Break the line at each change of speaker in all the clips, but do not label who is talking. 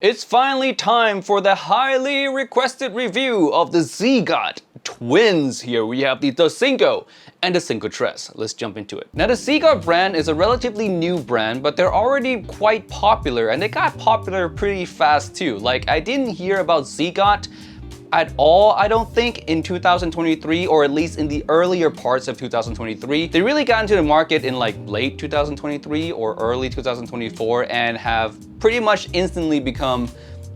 It's finally time for the highly requested review of the Ziigaat twins. Here we have the Doscinco and the Cincotres. Let's jump into it. Now the Ziigaat brand is a relatively new brand, but they're already quite popular and they got popular pretty fast too. Like I didn't hear about Ziigaat at all, I don't think, in 2023, or at least in the earlier parts of 2023. They really got into the market in like late 2023 or early 2024 and have pretty much instantly become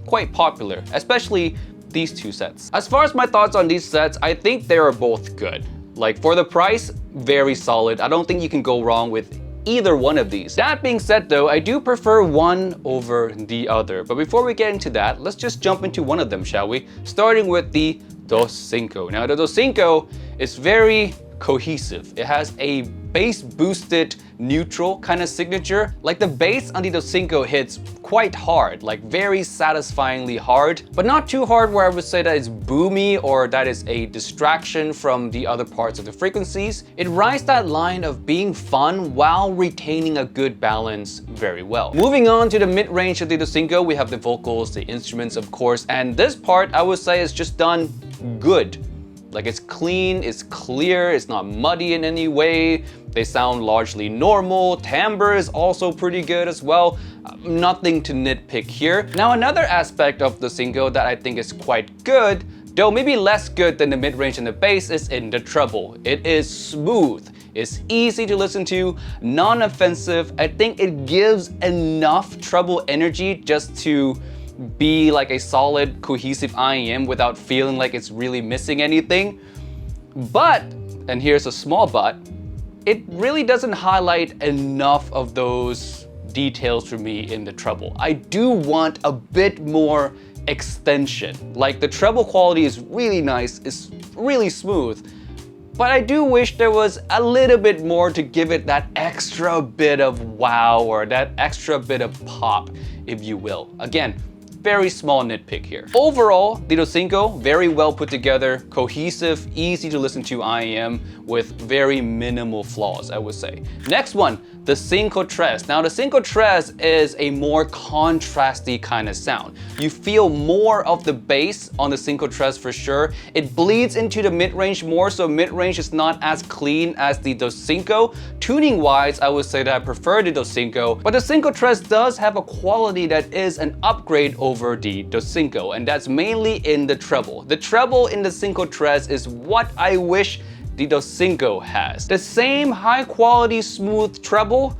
quite popular, especially these two sets. As far as my thoughts on these sets, I think they are both good. Like for the price, very solid. I don't think you can go wrong with either one of these. That being said though, I do prefer one over the other. But before we get into that, let's just jump into one of them, shall we? Starting with the Doscinco. Now the Doscinco is very cohesive. It has a bass boosted neutral kind of signature. Like the bass on the Doscinco hits quite hard, like very satisfyingly hard, but not too hard where I would say that it's boomy or that is a distraction from the other parts of the frequencies. It rides that line of being fun while retaining a good balance very well. Moving on to the mid-range of the Doscinco, we have the vocals, the instruments of course, and this part I would say is just done good. Like it's clean, it's clear, it's not muddy in any way. They sound largely normal. Timbre is also pretty good as well. Nothing to nitpick here. Now another aspect of the Doscinco that I think is quite good, though maybe less good than the mid-range and the bass, is in the treble. It is smooth. It's easy to listen to, non-offensive. I think it gives enough treble energy just to be like a solid cohesive IEM without feeling like it's really missing anything. But, and here's a small but, it really doesn't highlight enough of those details for me in the treble. I do want a bit more extension. Like the treble quality is really nice, it's really smooth, but I do wish there was a little bit more to give it that extra bit of wow or that extra bit of pop, if you will. Again, very small nitpick here. Overall, the Doscinco, very well put together, cohesive, easy to listen to IEM with very minimal flaws, I would say. Next one, the Cincotres. Now the Cincotres is a more contrasty kind of sound. You feel more of the bass on the Cincotres for sure. It bleeds into the mid-range more, so mid-range is not as clean as the Doscinco. Tuning wise, I would say that I prefer the Doscinco, but the Cincotres does have a quality that is an upgrade over the Doscinco, and that's mainly in the treble. The treble in the Cincotres is what I wish the Doscinco has. The same high quality smooth treble,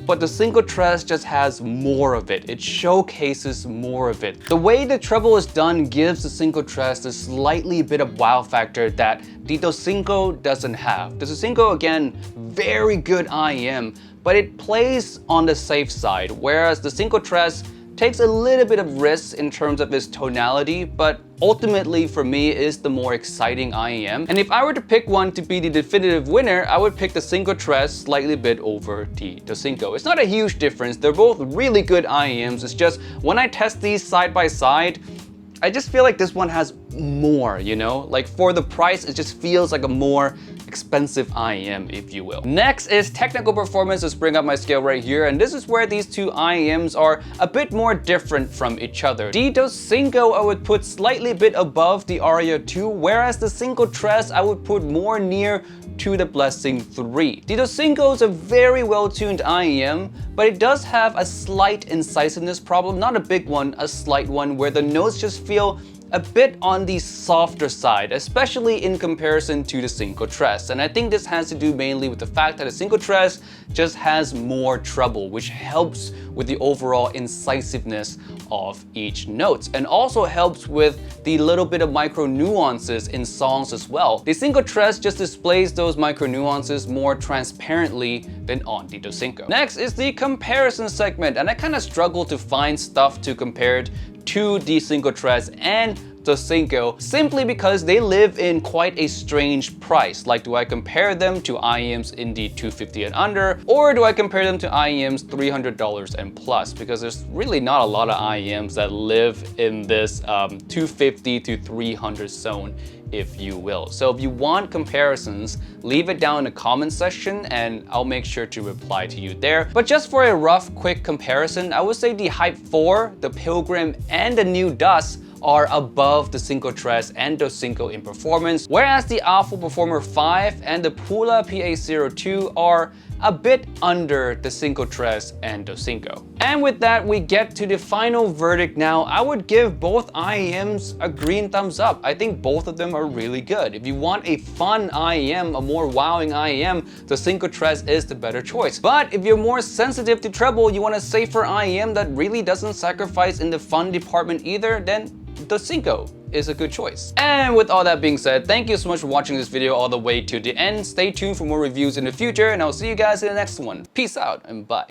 but the Cincotres just has more of it. It showcases more of it. The way the treble is done gives the Cincotres a slightly bit of wow factor that the Doscinco doesn't have. The Doscinco, again, very good IEM, but it plays on the safe side, whereas the Cincotres takes a little bit of risks in terms of its tonality, but ultimately for me is the more exciting IEM. And if I were to pick one to be the definitive winner, I would pick the Cincotres slightly bit over the Doscinco. It's not a huge difference. They're both really good IEMs. It's just when I test these side by side, I just feel like this one has more, you know? Like for the price, it just feels like a more expensive IEM, if you will. Next is technical performance. Let's bring up my scale right here. And this is where these two IEMs are a bit more different from each other. The Doscinco I would put slightly bit above the Aria 2, whereas the Cincotres I would put more near to the Blessing 3. The Doscinco is a very well-tuned IEM, but it does have a slight incisiveness problem, not a big one, a slight one, where the notes just feel a bit on the softer side, especially in comparison to the Cincotres. And I think this has to do mainly with the fact that the Cincotres just has more treble, which helps with the overall incisiveness of each note, and also helps with the little bit of micro nuances in songs as well. The Cincotres just displays those micro nuances more transparently than on the Doscinco. Next is the comparison segment, and I kind of struggle to find stuff to compare it to the Cincotres and Doscinco simply because they live in quite a strange price. Like, do I compare them to IEMs in the $250 and under, or do I compare them to IEMs $300 and plus? Because there's really not a lot of IEMs that live in this $250 to $300 zone if you will. So if you want comparisons, leave it down in the comment section and I'll make sure to reply to you there. But just for a rough, quick comparison, I would say the Hype 4, the Pilgrim, and the new Dust are above the Cincotres and Doscinco in performance, whereas the Alpha Performer 5 and the Pula PA02 are a bit under the Cincotres and Doscinco. And with that, we get to the final verdict now. I would give both IEMs a green thumbs up. I think both of them are really good. If you want a fun IEM, a more wowing IEM, the Cincotres is the better choice. But if you're more sensitive to treble, you want a safer IEM that really doesn't sacrifice in the fun department either, then Doscinco is a good choice. And with all that being said, thank you so much for watching this video all the way to the end. Stay tuned for more reviews in the future, and I'll see you guys in the next one. Peace out and bye.